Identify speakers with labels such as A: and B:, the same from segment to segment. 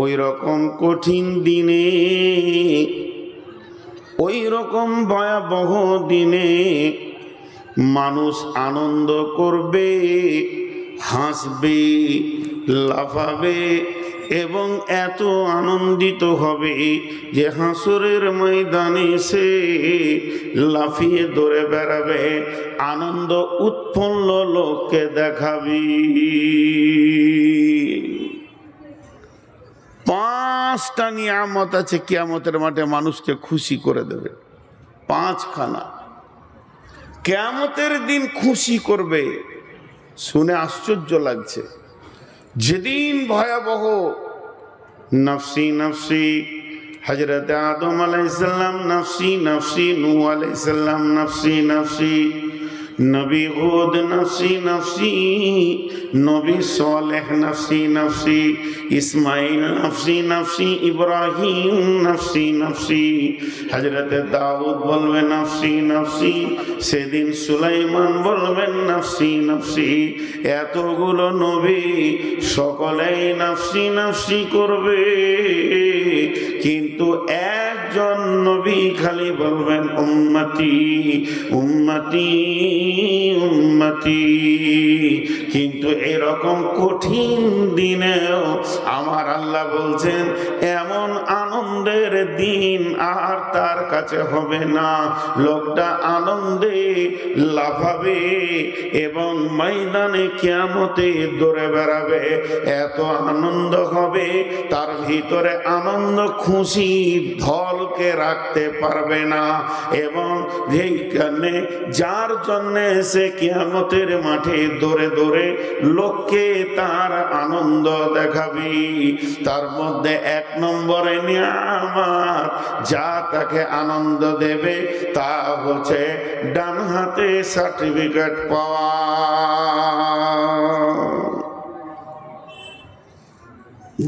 A: ওই রকম কঠিন দিনে, ওই রকম ভয়াবহ দিনে মানুষ আনন্দ করবে, হাসবে, লাফাবে এবং এত আনন্দিত হবে যে হাসরের ময়দানে সে লাফিয়ে দৌড়ে বেড়াবে, আনন্দ উৎফুল্ল লোককে দেখাবি। পাঁচটা নিয়ামত আছে কিয়ামতের মাঠে মানুষকে খুশি করে দেবে, পাঁচখানা কিয়ামতের দিন খুশি করবে। শুনে আশ্চর্য লাগছে। যেদিন ভয়াবহ নফসি নফসি, হযরত আদম আলাইহিস সালাম নফসি নফসি, নূহ আলাইহিস সালাম নফসি নফসি, নবী হুদ নফসি নফসি, নবী সালেহ নফসি নফসি, ইসমাইল নফসি নফসি, ইব্রাহিম নফসি নফসি, হযরত দাউদ বলবেন নফসি নফসি, সেদিন সুলাইমান বলবেন নফসি নফসি। এতগুলো নবী সকলেই নফসি নফসি করবে, কিন্তু একজন নবী খালি বলবেন উম্মতি উম্মতি উম্মতি। কিন্তু এরকম কঠিন দিনেও আমার আল্লাহ বলছেন এমন আনন্দের দিন আর তার কাছে হবে না। লোকটা আনন্দে লাফাবে এবং ময়দানে কিয়ামতে দৌড়ে বেড়াবে, এত আনন্দ হবে তার ভিতরে আনন্দ খুশি ধলকে রাখতে পারবে না। এবং যেইখানে যার জন্য সে কিয়ামতের মাঠে দৌড়ে দৌড়ে লোককে তার আনন্দ দেখাবি, তার মধ্যে এক নম্বরে নিয়ামত যা তাকে আনন্দ দেবে তা হচ্ছে ডান হাতে সার্টিফিকেট পাওয়া।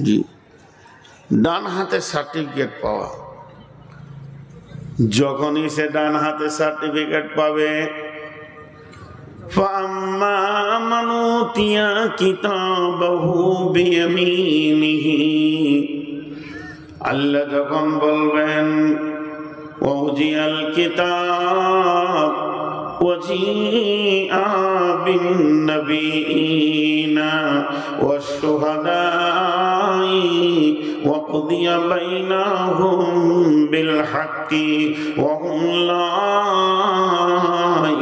A: জি, ডান হাতে সার্টিফিকেট পাওয়া। যখনই সে ডান হাতে সার্টিফিকেট পাবে, ফাম্মা মান উতিয়া কিতাবাহু বিয়ামিনিহি, আল্লাহ যখন বলবেন ওয়াজিয়াল কিতাব ওয়াজিআ বিন নবিয়িনা ওয়াশ-শুহাদাই ওয়াকুদিয়া বাইনাহুম বিল হাক্কি ওয়া হুম লা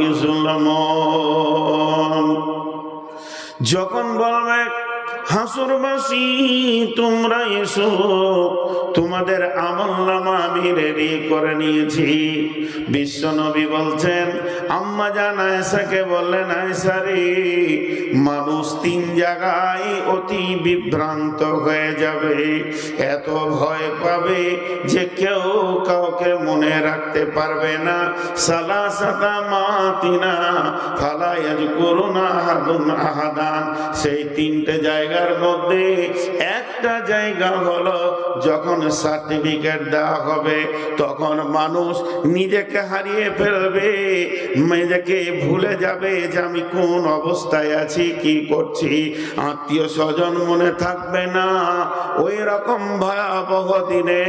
A: ইউযলামুন। যখন বলবে হাসরবাসী তোমরা এসো, তোমাদের আমলনামা আমি রেডি করে নিয়েছি। বিশ্বনবী বলছেন, আম্মা জান আয়েশাকে বললেন, আয়েশা রে, মানুষ তিন জায়গায় অতি বিভ্রান্ত হয়ে যাবে, এত ভয় পাবে যে কেউ কাউকে মনে রাখতে পারবে না। সালাসাতা মাতিনা ফালা ইয়াযকুরুনা আহাদুন আহাদান। সেই তিনটে জায়গার মধ্যে একটা জায়গা হলো যখন সার্টিফিকেট দেওয়া হবে তখন মানুষ নিজেকে হারিয়ে ফেলবে, নিজেকে ভুলে যাবে যে আমি কোন অবস্থায় আছি, কি করছি। আত্মীয় স্বজন মনে থাকবে না। ওই রকম ভয়াবহ দিনে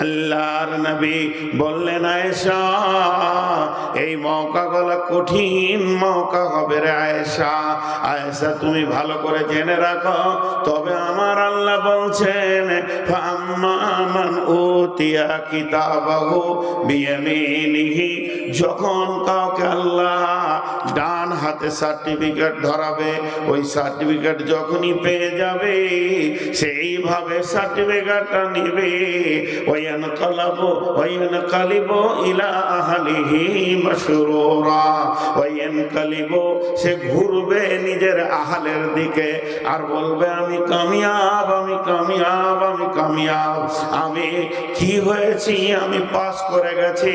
A: আল্লাহর নবী বললেন, আয়েশা এই মওকাগুলো কঠিন মওকা হবে রে আয়েশা। আয়েশা তুমি ভালো করে জেনে রাখো। তবে আমার আল্লাহ বলছেন, ফাম্মা মান উতিয়া কিতাবাহু বিয়ামিনিহি, যখন কাউকে আল্লাহ ডান হাতে সার্টিফিকেট ধরাবে, ওই সার্টিফিকেট যখনই পেয়ে যাবে সেইভাবে সার্টিফিকেটটা নেবে। ওয়ায়ানকালিবু ইলা আহলিহি মাসরুরা, ওয়ায়ানকালিবু সে ঘুরবে নিজের আহলের দিকে আর বলবে আমি কামিয়াব, আমি কামিয়াব, আমি কামিয়াব, আমি কি হয়েছি, আমি পাস করে গেছি,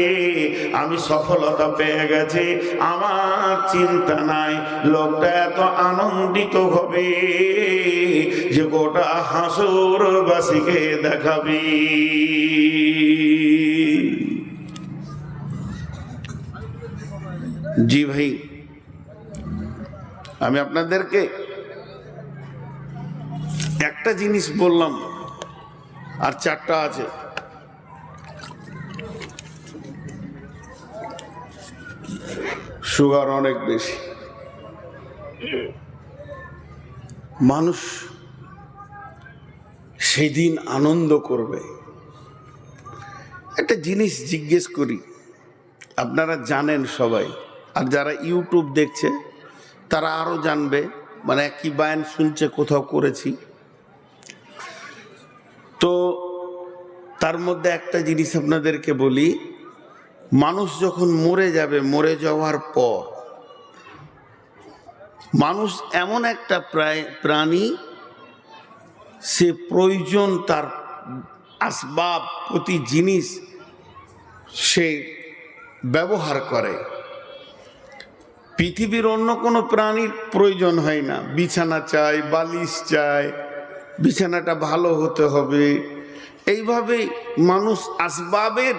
A: আমি সফলতা পেয়ে গেছি, আমার চিন্তা নাই। লোকটা এত আনন্দিত হবে যে গোটা হাসরবাসীকে দেখাবি। জি ভাই, আমি আপনাদেরকে একটা জিনিস বললাম, আর 4টা আছে। সুগার অনেক বেশি। মানুষ সেদিন আনন্দ করবে। একটা জিনিস জিজ্ঞেস করি, আপনারা জানেন সবাই, আর যারা ইউটিউব দেখছে তারা আরো জানবে, মানে একই বায়ান শুনছে, কোথাও করেছি তো তার মধ্যে একটা জিনিস আপনাদেরকে বলি, মানুষ যখন মরে যাবে, মরে যাওয়ার পর মানুষ এমন একটা প্রাণী, সে প্রয়োজন তার আসবাব, প্রতি জিনিস সে ব্যবহার করে। পৃথিবীর অন্য কোনো প্রাণীর প্রয়োজন হয় না, বিছানা চায়, বালিশ চায়, বিছানাটা ভালো হতে হবে। এইভাবে মানুষ আসবাবের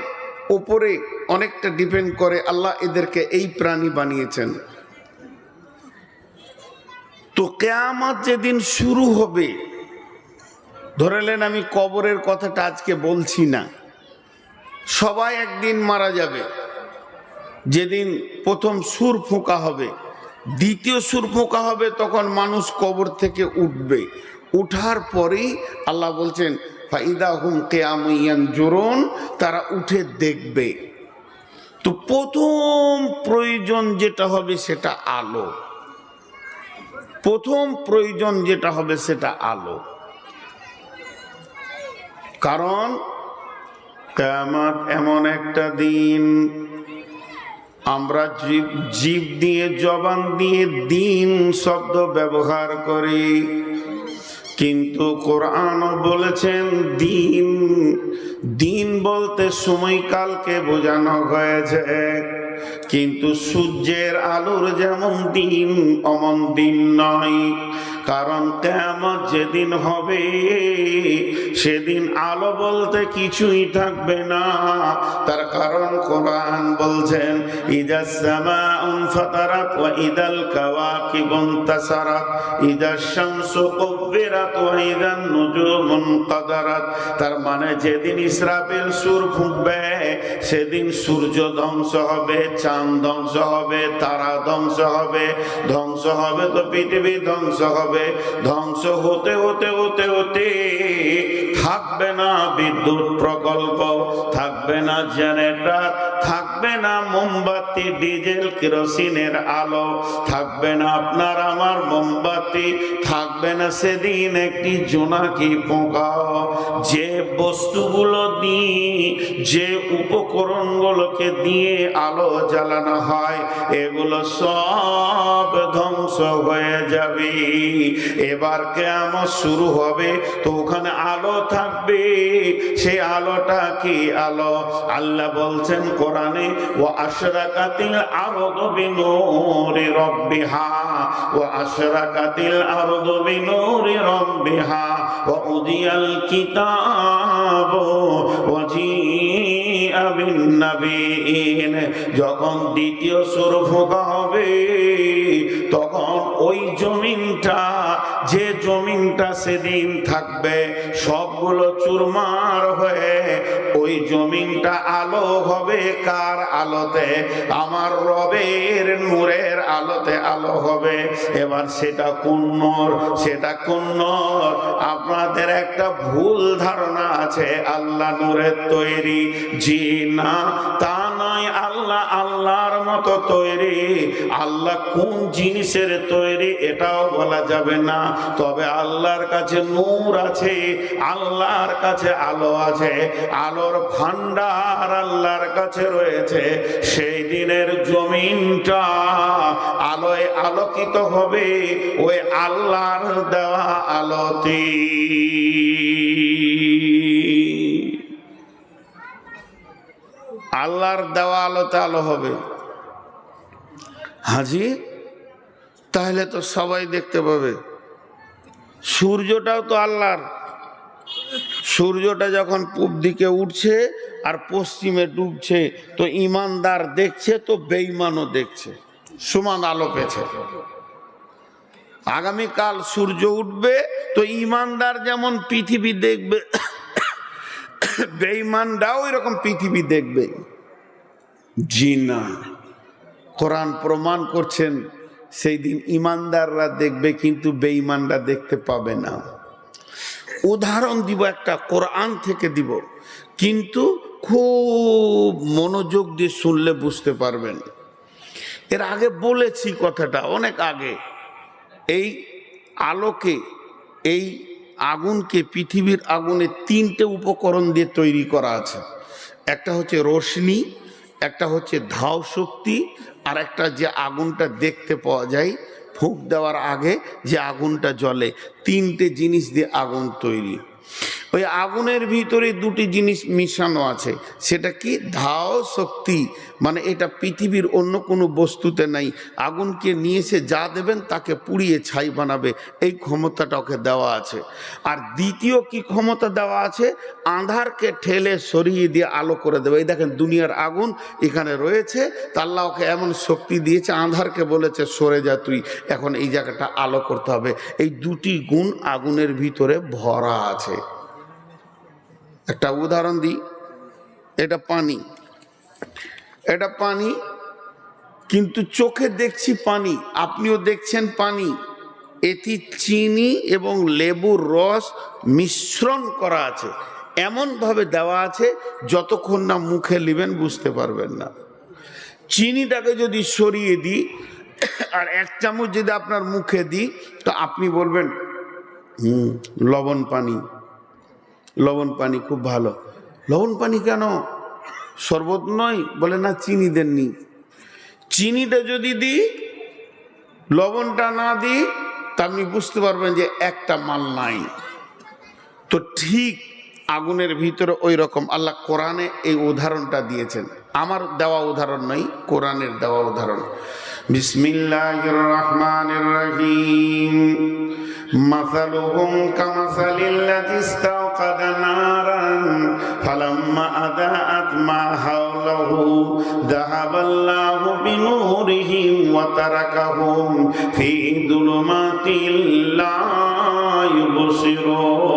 A: ওপরে অনেকটা ডিপেন্ড করে। আল্লাহ এদেরকে এই প্রাণী বানিয়েছেন। তো কিয়ামত যেদিন শুরু হবে, ধরেলেন আমি কবরের কথাটা আজকে বলছি না, সবাই একদিন মারা যাবে। যেদিন প্রথম সুর ফোঁকা হবে, দ্বিতীয় সুর ফোঁকা হবে, তখন মানুষ কবর থেকে উঠবে। উঠার পরেই আল্লাহ বলছেন ফাইদা হুম কিয়ামুন ইয়ানজুরুন, তারা উঠে দেখবে। তো প্রথম প্রয়োজন যেটা হবে সেটা আলো। প্রথম প্রয়োজন যেটা হবে সেটা আলো। কারণ কিয়ামত এমন একটা দিন, আমরা জীব দিয়ে, জবান দিয়ে দিন শব্দ ব্যবহার করি, কিন্তু কোরআনও বলেছেন দিন। দিন বলতে সময়কালকে বোঝানো হয়েছে, কিন্তু সূর্যের আলোর যেমন দিন অমন দিন নয়। কারণ কিয়ামত যেদিন হবে সেদিন আলো বলতে কিছুই থাকবে না। তার কারণ কোরআন বলছেন ইদাস সামাউন ফাতারাত ওয়া ইদাল কাওয়াকিবুন তাসারাত ইদাশ শামসু কুব্বিরাত ওয়া ইদান নুজুমুন কাদারাত। তার মানে যেদিন ইসরাফিল সুর ফুঁকবে সেদিন সূর্য ধ্বংস হবে, চাঁদ ধ্বংস হবে, তারা ধ্বংস হবে। ধ্বংস হবে তো পৃথিবী ধ্বংস হবে। ধ্বংস হতে হতে হতে হতে থাকবে না বিদ্যুৎ প্রকল্প, থাকবে না জেনারেটর, থাকবে না মোমবাতি, ডিজেল, কেরোসিনের আলো, থাকবে না আপনার আমার মোমবাতি, থাকবে না সেদিন একটি জোনাকি পোকাও। যে বস্তুগুলো দিয়ে, যে উপকরণগুলোকে দিয়ে আলো জ্বালানো হয়, এগুলো সব ধ্বংস হয়ে যাবে। এবার কিয়ামত শুরু হবে, তো ওখানে আলো থাকবে। সেই আলোটা কি আলো? আল্লাহ বলছেন কোরআনে ওয়া আশরাকাতিল আরদু বিনূরি রাব্বিহা ওয়া আশরাকাতিল আরদু বিনূরি রাব্বিহা ওয়া উদিয়াল কিতাবু ওয়া জিআ বিন নাবিয়িন। যখন দ্বিতীয় সূর ফোঁকা হবে, তখন ওই জমিনটা, যে জমিনটা সেদিন থাকবে সবগুলো চুরমার হয়ে, ওই জমিনটা আলো হবে। কার আলোতে? আমার রবের নূরের আলোতে আলো হবে। এবার সেটা কোন নূর? সেটা কোন নূর? আপনাদের একটা ভুল ধারণা আছে আল্লাহ নূরের তৈরি। জি না, তা নয়। আল্লাহ আল্লাহর মতো তৈরি। আল্লাহ কোন জিনিসের তৈরি এটাও বলা যাবে না, তবে আল্লাহর কাছে নূর আছে, আল্লাহর কাছে আলো আছে, আলোর ভান্ডার আল্লাহর কাছে রয়েছে। সেই দিনের জমিনটা আলোয় আলোকিত হবে ওই আল্লাহর দেওয়া আলোতে। আল্লাহর দেওয়া আলোতে আলো হবে। হাজি, তাহলে তো সবাই দেখতে পাবে। সূর্যটাও তো আল্লাহর। সূর্যটা যখন পূব দিকে উঠছে আর পশ্চিমে ডুবছে, তো ইমানদার দেখছে, তো বেঈমানও দেখছে, সমান আলো পেছে। আগামীকাল সূর্য উঠবে, তো ইমানদার যেমন পৃথিবী দেখবে, বেঈমানরাও এরকম পৃথিবী দেখবে? জি না, কোরআন প্রমাণ করছেন সেই দিন ইমানদাররা দেখবে, কিন্তু বেঈমানরা দেখতে পাবে না। উদাহরণ দিব একটা, কোরআন থেকে দিব, কিন্তু খুব মনোযোগ দিয়ে শুনলে বুঝতে পারবেন। এর আগে বলেছি কথাটা অনেক আগে। এই আলোকে, এই আগুনকে, পৃথিবীর আগুনে তিনটে উপকরণ দিয়ে তৈরি করা আছে। একটা হচ্ছে রোশনি, একটা হচ্ছে ধাও শক্তি, আর একটা যে আগুনটা দেখতে পাওয়া যায় ফুঁক দেওয়ার আগে যে আগুনটা জ্বলে। তিনটে জিনিস দিয়ে আগুন তৈরি। ওই আগুনের ভিতরে দুটি জিনিস মিশানো আছে, সেটা কি? ধাও শক্তি, মানে এটা পৃথিবীর অন্য কোনো বস্তুতে নাই। আগুনকে নিয়ে এসে যা দেবেন তাকে পুড়িয়ে ছাই বানাবে, এই ক্ষমতাটা ওকে দেওয়া আছে। আর দ্বিতীয় কি ক্ষমতা দেওয়া আছে? আঁধারকে ঠেলে সরিয়ে দিয়ে আলো করে দেবে। এই দেখেন দুনিয়ার আগুন এখানে রয়েছে, তা আল্লাহ ওকে এমন শক্তি দিয়েছে, আঁধারকে বলেছে সরে যা তুই, এখন এই জায়গাটা আলো করতে হবে। এই দুটি গুণ আগুনের ভিতরে ভরা আছে। একটা উদাহরণ দিই, এটা পানি, এটা পানি, কিন্তু চোখে দেখছি পানি, আপনিও দেখছেন পানি। এটি চিনি এবং লেবুর রস মিশ্রণ করা আছে, এমনভাবে দেওয়া আছে যতক্ষণ না মুখে নেবেন বুঝতে পারবেন না। চিনিটাকে যদি সরিয়ে দিই আর এক চামচ যদি আপনার মুখে দিই, তো আপনি বলবেন লবণ পানি, লবণ পানি খুব ভালো। লবণ পানি কেন, শরবত নয়? বলে না, চিনি দেননি। চিনিটা যদি দিই, লবণটা না দিই, তা আপনি বুঝতে পারবেন যে একটা মাল নাই। তো ঠিক আগুনের ভিতরে ওই রকম আল্লাহ কোরআনে এই উদাহরণটা দিয়েছেন। আমার দেওয়া উদাহরণ নয়, কোরআনের দেওয়া উদাহরণ। বিসমিল্লাহির রহমানির রহিম। মাসালুহুম কামাসালিল্লাযী ইসতাওকাদা নারান ফালাম্মা আদাআত মা হাওলাহু যাহাবাল্লাহু বিনূরিহিম ওয়া তারাকাহুম ফী যুলুমাতিল লা ইউবসিরুন।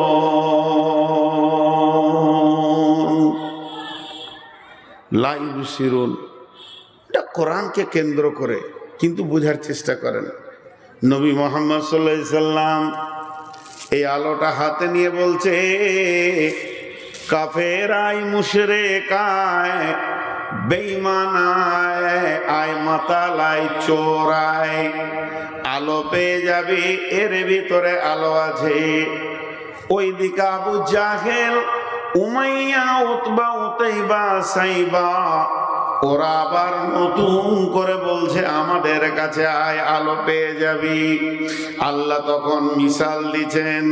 A: লা ইউবসিরুন, এটা কোরআনকে কেন্দ্র করে, কিন্তু বোঝার চেষ্টা করেন। নবী মুহাম্মদ সাল্লাল্লাহু আলাইহি সাল্লাম এই আলোটা হাতে নিয়ে বলছে, কাফেরাই মুশরিকায় বেঈমানায় আয় মাতালায় চোরায়, আলো পেয়ে যাবি, এর ভিতরে আলো আছে। ওই দিকে আবু জাহেল, উমাইয়া, উতবা, উতাইবা, সাইবা, ওরা আবার নতুন করে বলছে আমাদের কাছে আয়, আলো পেয়ে যাবি। আল্লাহ তখন মিসাল দিচ্ছেন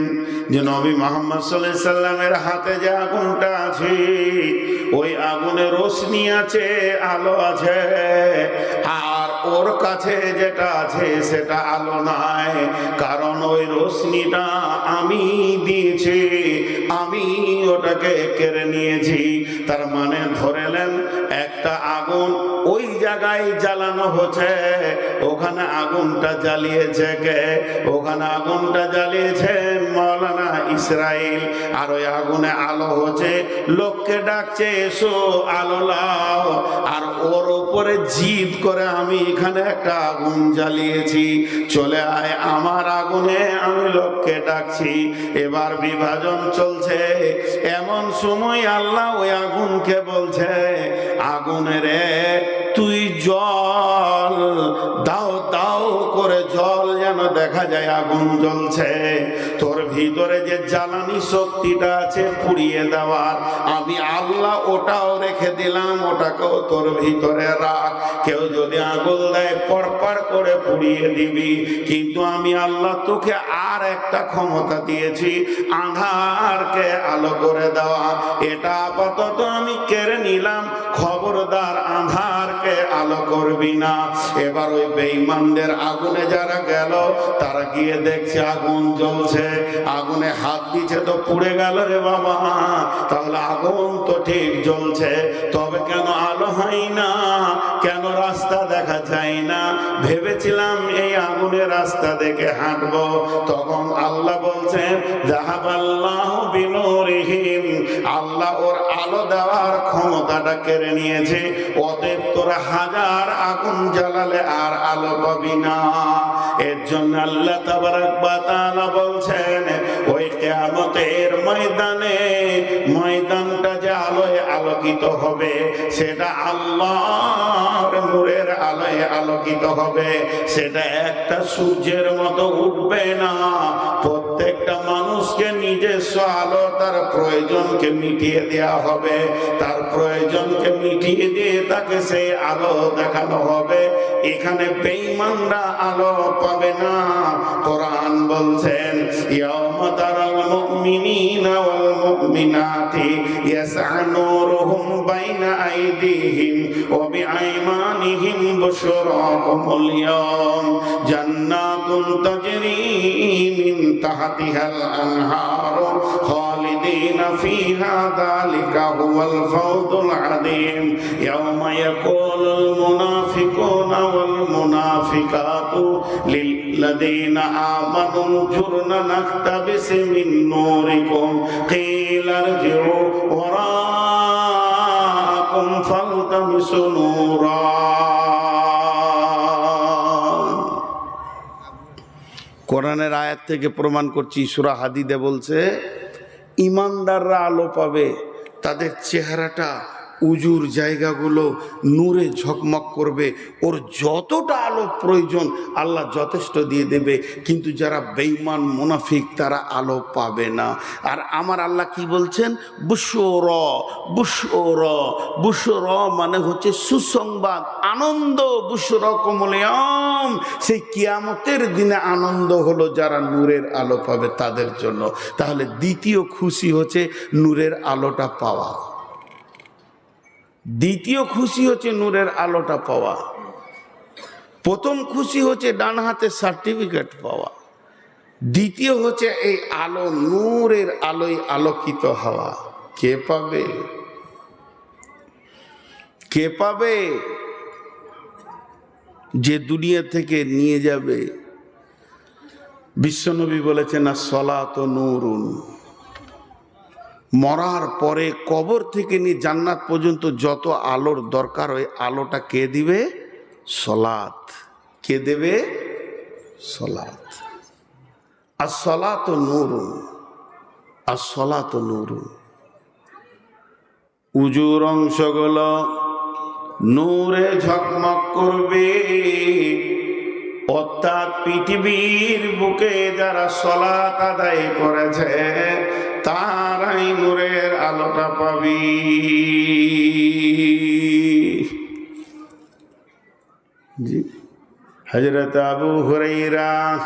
A: যে নবী মুহাম্মদ সাল্লাল্লাহু আলাইহি সাল্লামের হাতে যে আগুনটা আছে, ওই আগুনে রোশনি আছে, আলো আছে। আর ওর কাছে যেটা আছে সেটা আলো নাই, কারণ ওই রোশনিটা আমি দিয়েছি, আমি ওটাকে কেড়ে নিয়েছি। তার মানে ধরেলেন একটা আগুন ওই জায়গায় জ্বালানো হচ্ছে, ওখানে আগুনটা জ্বালিয়েছে কে? ওখানে আগুনটা জ্বালিয়েছেন মাওলানা ইসরাইল। আর ওই আগুনে আলো হচ্ছে, লোককে ডাকছে এসো আলো লাও। আর ওর উপরে জিদ করে আমি এখানে একটা আগুন জ্বালিয়েছি, চলে আয় আমার আগুনে, আমি লোককে ডাকছি। এবার বিভাজন চলছে। এমন সময় আল্লাহ ওই আগুনকে বলছে, আগুনের তুই জল দাও, দাও করে জল যেন দেখা যায় আগুন জ্বলছে। তোর ভিতরে যে জ্বালানি শক্তিটা আছে পুড়িয়ে দেওয়ার, আমি আল্লাহ ওটাও রেখে দিলাম, ওটাকেও তোর ভিতরে রাখ। কেউ যদি আগুন দেয় পড়পড় করে পুড়িয়ে দিবি, কিন্তু আমি আল্লাহ তোকে আর একটা ক্ষমতা দিয়েছি, আঁধারকে আলো করে দেওয়া। এটা আপাতত আমি কেড়ে নিলাম, খবরদার আঁধারকে আলো করবি না। এবার ওই বেঈমানদের আগুনে যারা গেল, তারা গিয়ে দেখছে আগুন জ্বলছে, আগুনে হাত দিচ্ছে তো পুড়ে গেল রে বাবা। তাহলে আগুন তো ঠিক জ্বলছে, তবে কেন আলো হয় না? কেন রাস্তা দেখা যায় না? ভেবেছিলাম এই আগুনের রাস্তা দেখে হাঁটবো। তখন আল্লাহ বলছেন, যাহাবাল্লাহু বিনূরিহিম, আল্লাহ ওর আলো দেওয়ার ক্ষমতাটা কেড়ে নিয়েছে। অতএব তোরা হাজার আগুন জ্বালালে আর আলো পাবি না। এর জন্য আল্লাহ তাবারক ওয়া তাআলা বলছেন ওই কিয়ামতের ময়দানে, ময়দানটা যে আলোয় আলোকিত হবে সেটা আল্লাহর নূরের আলোয় আলোকিত হবে। সেটা একটা সূর্যের মতো উঠবে না। প্রত্যেকটা মানুষকে নিজস্ব আলো তার প্রয়োজনকে মিটিয়ে দেওয়া হবে। তার প্রয়োজনকে মিটিয়ে দিয়ে তাকে সেই আলো দেখানো হবে। এখানে বেঈমানরা আলো পাবে না। কোরআন বলছেন ইয়াউমা তারাল মুমিনিনা ওয়াল মুমিনাতি ইয়াসআ নূরুহুম বাইনা আইদিহিম ওয়া বিআইমানিহিম বুশরাকুমুল ইয়াওম জান্নাতুন তাজরি মিন তাহতিহাল আনহারু খালিদিনা ফিহা যালিকা হুয়াল ফাওজুল আযীম ইয়াউমা ইয়াকুলুল মুনাফিকুনা ওয়াল মুনাফিকাতু লিল্লাযীনা আমানু জুরনা নাকতাবিস মিন নূরিকুম কিলা ইরজিউ ওয়ারাকুম ফালতামিসু নূরা। কোরআনের আয়াত থেকে প্রমাণ করছি, সূরা হাদীদে বলছে ঈমানদাররা আলো পাবে, তাদের চেহারাটা উজুর জায়গাগুলো নূরে ঝকমক করবে। ওর যতটা আলো প্রয়োজন আল্লাহ যথেষ্ট দিয়ে দেবে। কিন্তু যারা বেঈমান মুনাফিক তারা আলো পাবে না। আর আমার আল্লাহ কি বলছেন? বুশরা, বুশরা, বুশরা মানে হচ্ছে সুসংবাদ, আনন্দ। বুশরাকুমুল ইয়াওম, সেই কিয়ামতের দিনে আনন্দ হলো যারা নূরের আলো পাবে তাদের জন্য। তাহলে দ্বিতীয় খুশি হচ্ছে নূরের আলোটা পাওয়া। দ্বিতীয় খুশি হচ্ছে নূরের আলোটা পাওয়া। প্রথম খুশি হচ্ছে ডান হাতে সার্টিফিকেট পাওয়া। দ্বিতীয় হচ্ছে এই আলো, নূরের আলোয় আলোকিত হওয়া। কে পাবে? কে পাবে? যে দুনিয়া থেকে নিয়ে যাবে। বিশ্বনবী বলেছেন as-salatu নূরুন। মরার পরে কবর থেকে নিয়ে জান্নাত পর্যন্ত যত আলোর দরকার ওই আলোটা কে দিবে? সলাত। কে দেবে? সলাত। as-salatu নূরুন, as-salatu নূরুন। উজুর অংশগুলো নূরে ঝকমক করবে। অর্থাৎ পৃথিবীর বুকে যারা সলাত আদায় করেছে তারাই নূরের আলোটা পাবি। জি, হযরত আবু হুরায়রা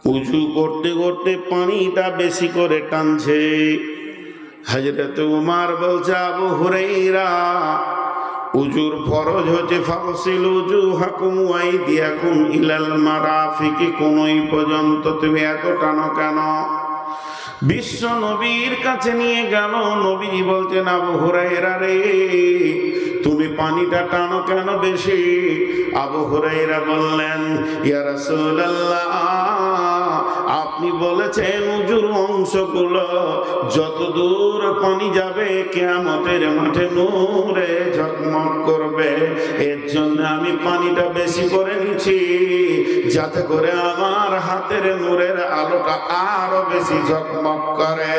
A: উযু করতে করতে পানিটা বেশি করে টানছে। হযরত উমর বলছে আবু হুরায়রা উজুর ফরজ হচ্ছে ফাগসিলু উজুহাকুম ওয়া আইদিয়াকুম ইলাল মারাফিকি, কোনই পর্যন্ত তুমি এত টানো কেন? বিশ্ব নবীর কাছে নিয়ে গেল। নবী বলছেন আবু হুরায়রা রে তুমি পানিটা টানো কেন বেশি? আবু হুরায়রা বললেন ইয়া রাসূলুল্লাহ আপনি বলেছেন উজুর অংশগুলো যত দূর পানি যাবে কিয়ামতের মাঠে নূরে ঝকমক করবে। এর জন্য আমি পানিটা বেশি করে নিচ্ছি যাতে করে আমার হাতের নূরের আলোটা আরো বেশি ঝকমক করে।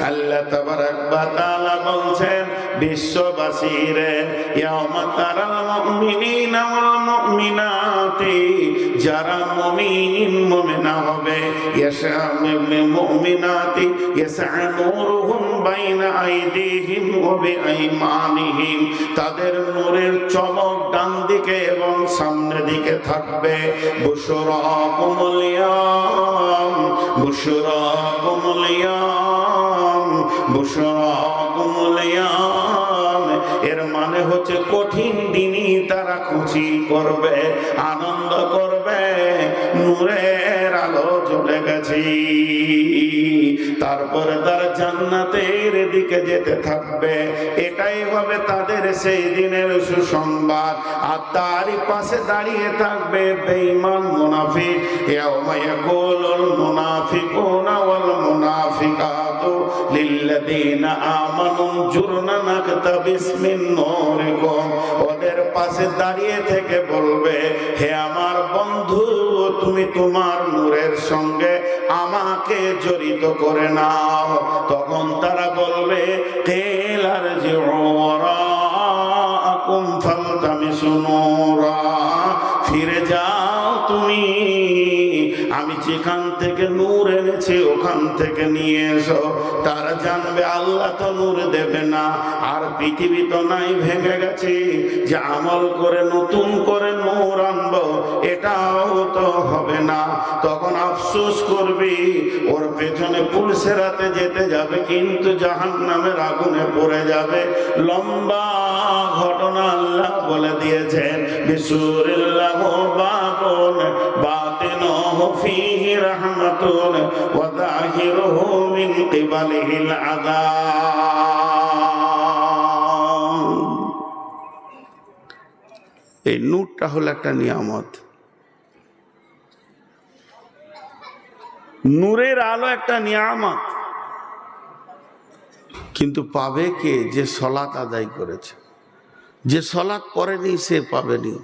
A: আল্লাহ তাবারক ওয়া তাআলা বলছেন বিশ্ববাসীরে ইয়াউমা তারাল মুমিনিনা ওয়াল মুমিনাতি, যারা মুমিন মুমিনা হবে মুমিনাতি ইয়াসআ নূরুহুম বাইনা আইদিহিম ওয়া বিআইমানিহিম, তাদের নূরের চমক ডান দিকে এবং সামনে দিকে থাকবে। বুশরাকুমুল ইয়াওম, বুশরাকুমুল ইয়াওম, বুশরাকুমুল ইয়াওম। এর মানে হচ্ছে কঠিন দিনই তারা খুশি করবে, আনন্দ করবে, নূরের আলো জ্বলে গেছে। তারপরে তারা জান্নাতের দিকে যেতে থাকবে। এটাই হবে তাদের সেই দিনের সুসংবাদ। আর তারই পাশে দাঁড়িয়ে থাকবে বেঈমান মুনাফিক। ইয়াউমা ইয়াকুলুল মুনাফিকুনা ওয়াল মুনাফিকাতু লিল্লাযীনা আমানু জুরনা নাকতাবিস মিন নূরিকুম, ওদের পাশে দাঁড়িয়ে থেকে বলবে, হে আমার বন্ধু, তুমি তোমার নূরের সঙ্গে আমাকে জড়িত করে নাও। তখন তারা বলবে, কিলা রজিউ ওয়ারাআকুম ফালতামিসু নূরা, ফিরে যাও তুমি, আমি যেখান থেকে নূর এনেছি ওখান থেকে নিয়ে এসো। তারা জানবে আল্লাহ তো নূর দেবে না, আর পৃথিবী তো নাই, ভেঙে গেছে, যে আমল করে নতুন করে নূর আনবো এটাও তো হবে না। তখন আফসোস করবি, ওর পেছনে পুলসেরাতে যেতে যাবে কিন্তু জাহান্নামের আগুনে পড়ে যাবে। লম্বা ঘটনা আল্লাহ বলে দিয়েছেন, বিসুরিল্লাহু বাবুন বাতিনুহু ফীহি রাহমাতুন ওয়া যাহিরুহু মিন কিবালিহিল আযাব। এই নূরটা হলো একটা নিয়ামত। নূরের আলো একটা নিয়ামত, কিন্তু পাবে কে? যে সালাত আদায় করেছে। যে সালাত পড়েনি সে পাবেনি।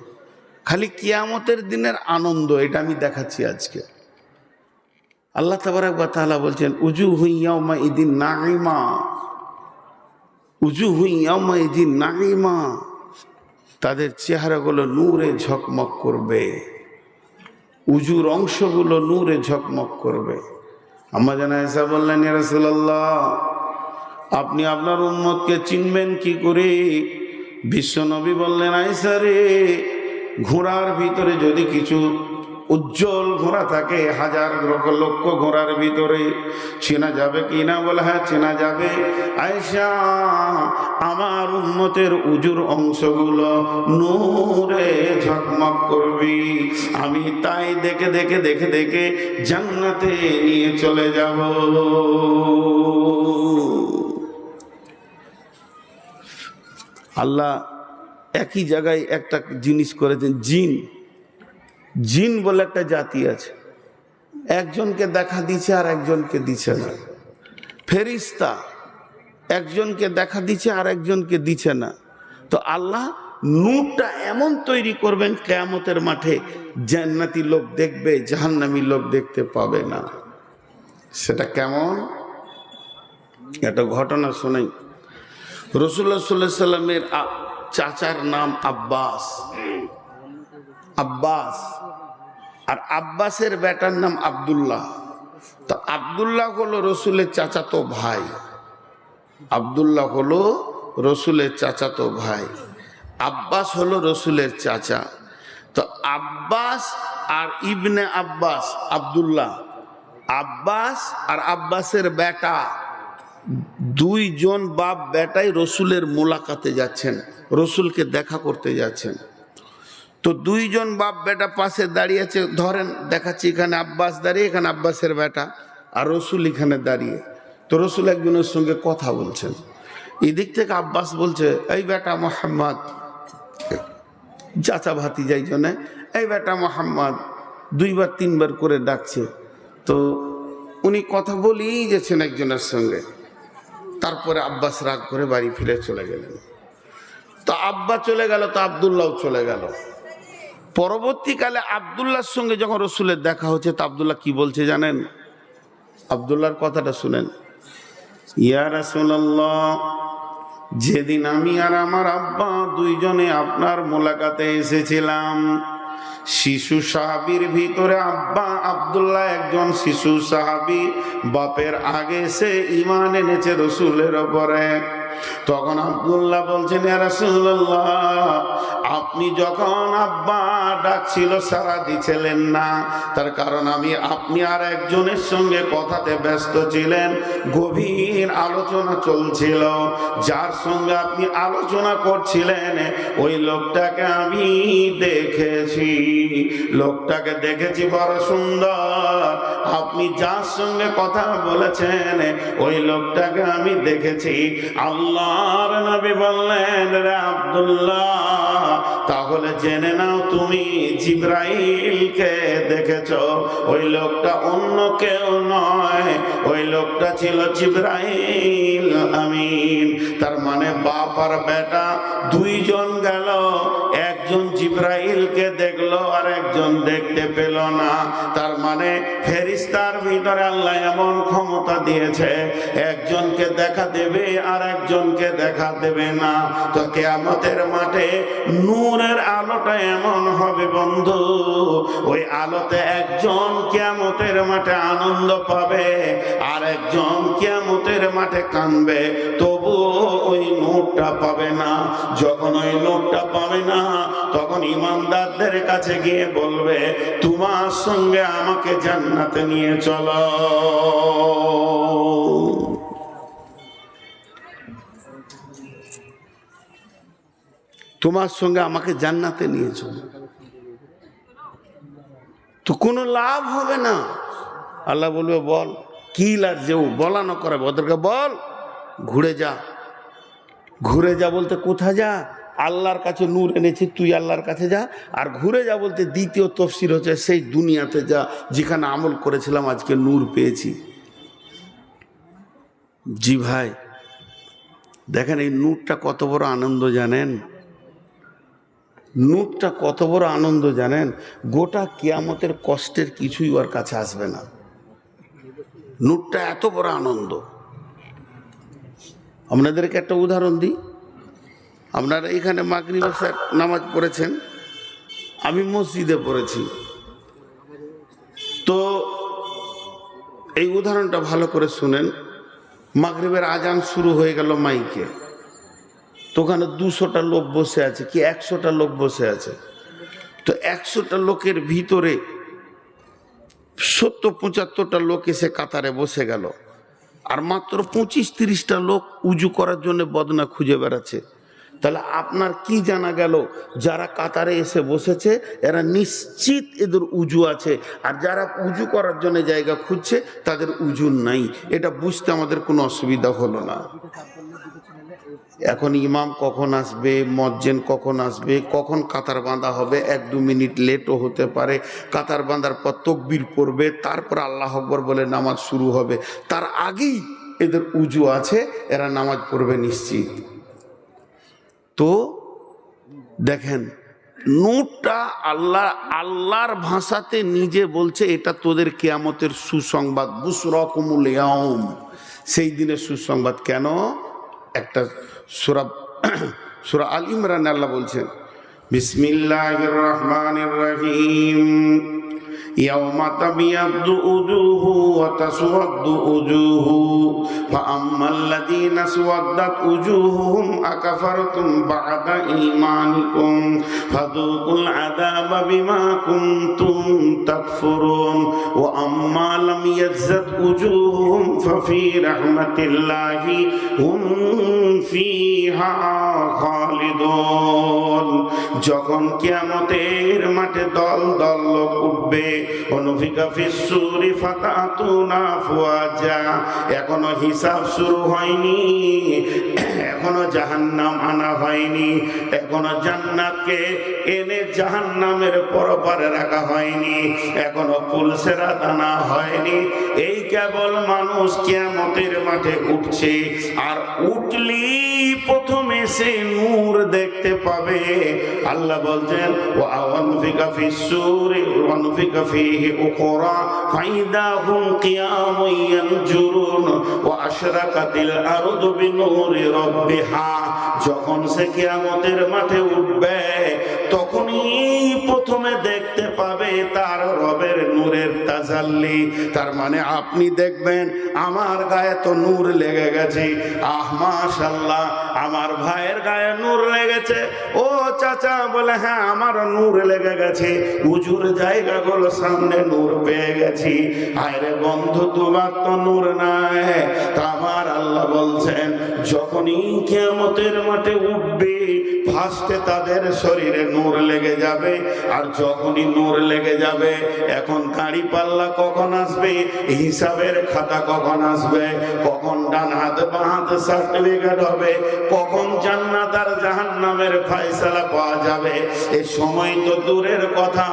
A: খালি কিয়ামতের দিনের আনন্দ, এটা আমি দেখাচ্ছি আজকে। আল্লাহ তাবারক ওয়া তাআলা বলছেন, উজুহু ইয়াওমা ইদিন নাঈমা, উজুহু ইয়াওমা ইদিন নাঈমা, তাদের চেহারাগুলো নূরে ঝকমক করবে, উজুর অংশগুলো নূরে ঝকমক করবে। আম্মা জান আয়েশা বললেন, ইয়া রাসূলুল্লাহ, আপনি আপনার উম্মতকে চিনবেন কি করে? বিশ্বনবী বললেন, আয়েশা রে, ঘোড়ার ভিতরে যদি কিছু উজ্জ্বল ঘোড়া থাকে, হাজার লক্ষ ঘোড়ার ভিতরে চেনা যাবে কি না? বলে হ্যাঁ চেনা যাবে। আয়েশা, আমার উম্মতের উজুর অংশগুলো নূরে ঝকমক করবি, আমি তাই দেখে দেখে দেখে দেখে জান্নাতে নিয়ে চলে যাব। আল্লাহ একই জায়গায় একটা জিনিস করেছেন, জিন। জিন বলে একটা জাতি আছে, একজনকে দেখা দিচ্ছে আর একজনকে দিচ্ছে না। ফেরেশতা একজনকে দেখা দিচ্ছে আর একজনকে দিচ্ছে না। তো আল্লাহ নূরটা এমন তৈরি করবেন, কিয়ামতের মাঠে জান্নাতি লোক দেখবে, জাহান্নামী লোক দেখতে পাবে না। সেটা কেমন? একটা ঘটনা শোনাই। রাসূলুল্লাহ সাল্লাল্লাহু আলাইহি সাল্লামের চাচার নাম আব্বাস। আব্বাস আর আব্বাসের বেটার নাম আব্দুল্লাহ। তো আব্দুল্লাহ হলো রসুলের চাচাতো ভাই, আব্দুল্লাহ হলো রসুলের চাচাতো ভাই, আব্বাস হলো রসুলের চাচা। তো আব্বাস আর ইবনে আব্বাস, আব্দুল্লাহ, আব্বাস আর আব্বাসের বেটা, দুইজন বাপ বেটাই রসুলের মোলাকাতে যাচ্ছেন, রসুলকে দেখা করতে যাচ্ছেন। তো দুইজন বাপ বেটা পাশে দাঁড়িয়েছে, ধরেন দেখাচ্ছি, এখানে আব্বাস দাঁড়িয়ে, এখানে আব্বাসের বেটা, আর রসুল এখানে দাঁড়িয়ে। তো রসুল একজনের সঙ্গে কথা বলছেন। এদিক থেকে আব্বাস বলছে, এই বেটা মোহাম্মদ, চাচা ভাতিজাই জনে, এই বেটা মোহাম্মদ, দুইবার তিনবার করে ডাকছে। তো উনি কথা বলেই গেছেন একজনের সঙ্গে। তারপরে আব্বাস রাগ করে বাড়ি ফিরে চলে গেলেন। তো আব্বা চলে গেল, তো আব্দুল্লাহ চলে গেল। পরবর্তীকালে আব্দুল্লাহর সঙ্গে যখন রসুলের দেখা হচ্ছে, তো আব্দুল্লাহ কি বলছে জানেন? আব্দুল্লাহর কথাটা শুনেন। ইয়া রাসূলুল্লাহ, যেদিন আমি আর আমার আব্বা দুইজনে আপনার মোলাকাতে এসেছিলাম, শিশু সাহাবীর ভিতরে আব্বা আব্দুল্লাহ একজন শিশু সাহাবী, বাপের আগে সে ঈমান এনেছে রসুলের উপরে। তখন আব্দুল্লাহ বলছেন, ইয়া রাসূলুল্লাহ, আপনি যখন আব্বা ডাকছিল সাড়া দিছিলেন না, তার কারণ আপনি আর একজনের সঙ্গে কথাতে ব্যস্ত ছিলেন, গভীর আলোচনা চলছিল। যার সঙ্গে আপনি আলোচনা করছিলেন ওই লোকটাকে আমি দেখেছি, লোকটাকে দেখেছি বড় সুন্দর, আপনি যার সঙ্গে কথা বলেছেন ওই লোকটাকে আমি দেখেছি। আল্লাহর নবী বললেন, রে আব্দুল্লাহ, তাহলে জেনে নাও তুমি জিবরাইলকে দেখেছো। ওই লোকটা অন্য কেউ নয়, ওই লোকটা ছিল জিবরাইল আমিন। তার মানে বাপ আর বেটা দুইজন গেল, একজন জিবরাইলকে দেখলো আর একজন দেখতে পেল না। তার মানে ফেরেশতার ভিতরে আল্লাহ এমন ক্ষমতা দিয়েছে, একজনকে দেখা দেবে আর একজনকে দেখা দেবে না। তো কিয়ামতের মাঠে নূরের আলোটা এমন হবে বন্ধু, ওই আলোতে একজন কিয়ামতের মাঠে আনন্দ পাবে আর একজন কিয়ামতের মাঠে কাঁদবে, তবুও ওই নূরটা পাবে না। যখন ওই নূরটা পাবে না, তখন ইমানদারদের কাছে গিয়ে বলবে, তোমার সঙ্গে আমাকে জান্নাতে নিয়ে চলো। তোমার সঙ্গে আমাকে জান্নাতে নিয়ে চলো। তো কোনো লাভ হবে না। আল্লাহ বলবে, বল কি লাভ? যে বলানো করে ওদেরকে বল ঘুরে যা। ঘুরে যা বলতে কোথায় যা? আল্লাহর কাছে নূর এনেছি, তুই আল্লাহর কাছে যা। আর ঘুরে যা বলতে দ্বিতীয় তফসির হচ্ছে সেই দুনিয়াতে যা যেখানে আমল করেছিলাম আজকে নূর পেয়েছি। জি ভাই, দেখেন এই নূরটা কত বড় আনন্দ জানেন? নূরটা কত বড় আনন্দ জানেন? গোটা কিয়ামতের কষ্টের কিছুই ওর কাছে আসবে না। নূরটা এত বড় আনন্দ। আপনাদেরকে একটা উদাহরণ দিই। আপনারা এখানে মাগরিব এশার নামাজ পড়েছেন, আমি মসজিদে পড়েছি। তো এই উদাহরণটা ভালো করে শুনেন। মাগরিবের আজান শুরু হয়ে গেল মাইকে, তো ওখানে 200টা লোক বসে আছে কি 100টা লোক বসে আছে। তো 100টা লোকের ভিতরে 70-75টা লোক এসে কাতারে বসে গেল, আর মাত্র 25-30টা লোক উজু করার জন্য বদনা খুঁজে বেড়াচ্ছে। তাহলে আপনার কি জানা গেল? যারা কাতারে এসে বসেছে এরা নিশ্চিত এদের উজু আছে, আর যারা উজু করার জন্য জায়গা খুঁজছে তাদের উজু নাই। এটা বুঝতে আমাদের কোনো অসুবিধা হলো না। এখন ইমাম কখন আসবে, মজ্জেন কখন আসবে, কখন কাতার বাঁধা হবে, 1-2 মিনিট লেটও হতে পারে। কাতার বাঁধার পর তকবীর পড়বে, তারপর আল্লাহ আকবার বলে নামাজ শুরু হবে। তার আগেই এদের উজু আছে, এরা নামাজ পড়বে নিশ্চিত। তো দেখেন নূরটা আল্লাহর ভাষাতে নিজে বলছে এটা তোদের কিয়ামতের সুসংবাদ, বুশরাকুমুল ইয়াউম, সেই দিনের সুসংবাদ। কেন? একটা সূরা আল ইমরান আল্লাহ বলছেন, বিসমিল্লাহির রহমানির রহিম, ইয়াউমা তাবিয়াদ্দু উজুহু ওয়া তাসওয়াদ্দু উজুহু ফাআম্মাল্লাযীনা আসওয়াদ্দাত উজুহুহুম আকাফারতুম বা'দা ঈমানিকুম ফাযুকুল আযাবা বিমা কুনতুম তাকফুরুন ওয়া আম্মা লাম ইয়াজ্জাত উজুহুহুম ফাফি রাহমাতিল্লাহি হুম ফিহা খালিদুন। যখন কিয়ামতের মাঠে দল দল লোক উঠবে, অনুফিকা ফিসসুরি ফাতাতুনা ফুয়াজা, এখনো হিসাব শুরু হয়নি, এখনো জাহান্নাম আনা হয়নি, এখনো জান্নাতকে এনে জাহান্নামের পরপারে রাখা হয়নি, এখনো পুলসেরাত আনা হয়নি। এই কেবল মানুষ কিয়ামতের মাঠে উঠছে, আর উঠলি প্রথমে সে নূর দেখতে পাবে। আল্লাহ বলছেন, ওয়া আনফিকা ফিসসুরি ওয়া আনফিকা ফীহি উখরা ফাইদা হুম কিয়ামুন ইয়ানজুরুন ওয়া আশরাকাতিল আরদু বিনূরি রাব্বিহা। যখন সে কিয়ামতের মাঠে উঠবে তখনই প্রথমে দেখতে পাবে তার রবের নূরের তাজাল্লি। তার মানে আপনি দেখবেন আমার গায়ে তো নূর লেগে গেছে, আহ মাশাআল্লাহ আমার ভাইয়ের গায়ে নূর লেগেছে। ও চাচা বলে, হ্যাঁ আমারও নূর লেগে গেছে, উজুর জায়গাগুলো সামনে নূর পেয়ে গেছি। আরে বন্ধু তোমার তো নূর নাই। তা আমার আল্লাহ বলছেন যখনই কিয়ামতের মাঠে উঠবে ফার্স্টে তাদের শরীরে নূর লেগে যাবে, আর যখনই নূর লেগে যাবে এখন দাড়ি পাল্লা কখন আসবে, হিসাবের খাতা কখন আসবে, কখন ডান হাতে বাঁ হাতে সার্টিফিকেট হবে, কখন জান্নাত আর জাহান্নামের ফয়সালা পাওয়া যাবে, এই সময় তো দূরের কথা।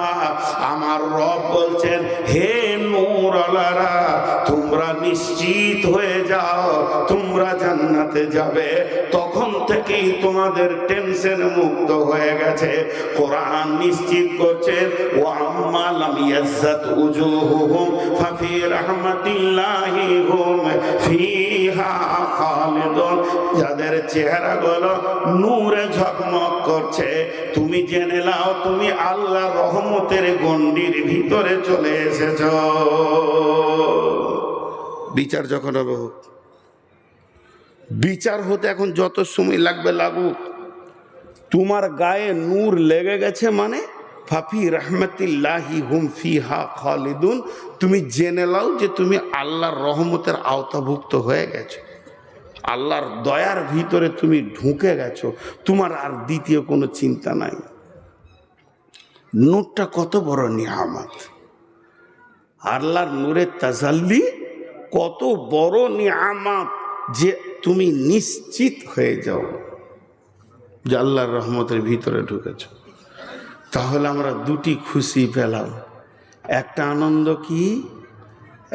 A: আমার রব বলছেন হে নূর আলারা তোমরা নিশ্চিত হয়ে যাও, তোমরা জান্নাতে যাবে। তখন থেকেই তোমাদের টেনশন মুক্ত হয়ে গেছে। কোরআন নিশ্চিত করছেন ওয়া আম্মা লাম ইয়াজ্জাত উজুহুহুম ফাফি রাহমাতিল্লাহি হুম ফিহা খালিদুন, যাদের চেহারাগুলো নূরে ঝকমক করছে তুমি জেনে নাও তুমি আল্লাহর রহমতের গণ্ডির ভিতরে চলে এসেছো। বিচার যখন হবে হোক, বিচার হতে এখন যত সময় লাগবে লাগুক, তোমার গায়ে নূর লেগে গেছে মানে ফাফি রাহমাতিল্লাহি হুম ফিহা খালিদুন, তুমি জেনে নাও যে তুমি আল্লাহর রহমতের আওতাভুক্ত হয়ে গেছো, আল্লাহর দয়ার ভিতরে তুমি ঢুকে গেছো, তোমার আর দ্বিতীয় কোনো চিন্তা নাই। নূরটা কত বড় নিয়ামত, আল্লাহর নূরের তাজাল্লি কত বড় নিয়ামত যে তুমি নিশ্চিত হয়ে যাও যে আল্লাহর রহমতের ভিতরে ঢুকেছ। তাহলে আমরা দুটি খুশি পেলাম। একটা আনন্দ কি?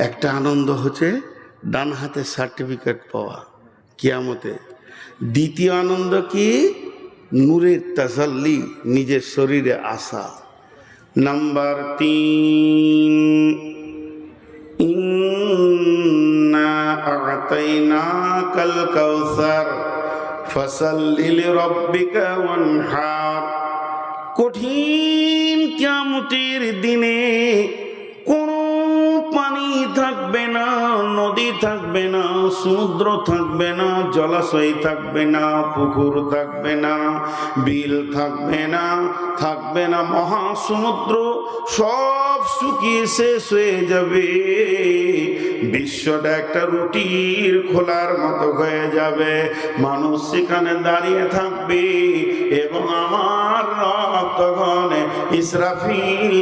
A: একটা আনন্দ হচ্ছে ডান হাতে সার্টিফিকেট পাওয়া কিয়ামতে। দ্বিতীয় আনন্দ কি? নূরের তাজাল্লি নিজের শরীরে আসা। নাম্বার 3, ইন্না আ'তাইনাকাল কাউসার ফাসাল্লি লিরাব্বিকা ওয়ানহার। কঠিন কিয়ামতের দিনে কোনো পানি থাকবে না, নদী থাকবে না, সমুদ্র থাকবে না, জলাশয় থাকবে না, পুকুর থাকবে না, বিল থাকবে না, থাকবে না মহাসমুদ্র, সব শুকিয়ে শেষ হয়ে যাবে। বিশ্বটা একটা রুটির খোলার মতো হয়ে যাবে। মানুষ সেখানে দাঁড়িয়ে থাকবে এবং আমার রব তখন ইসরাফিল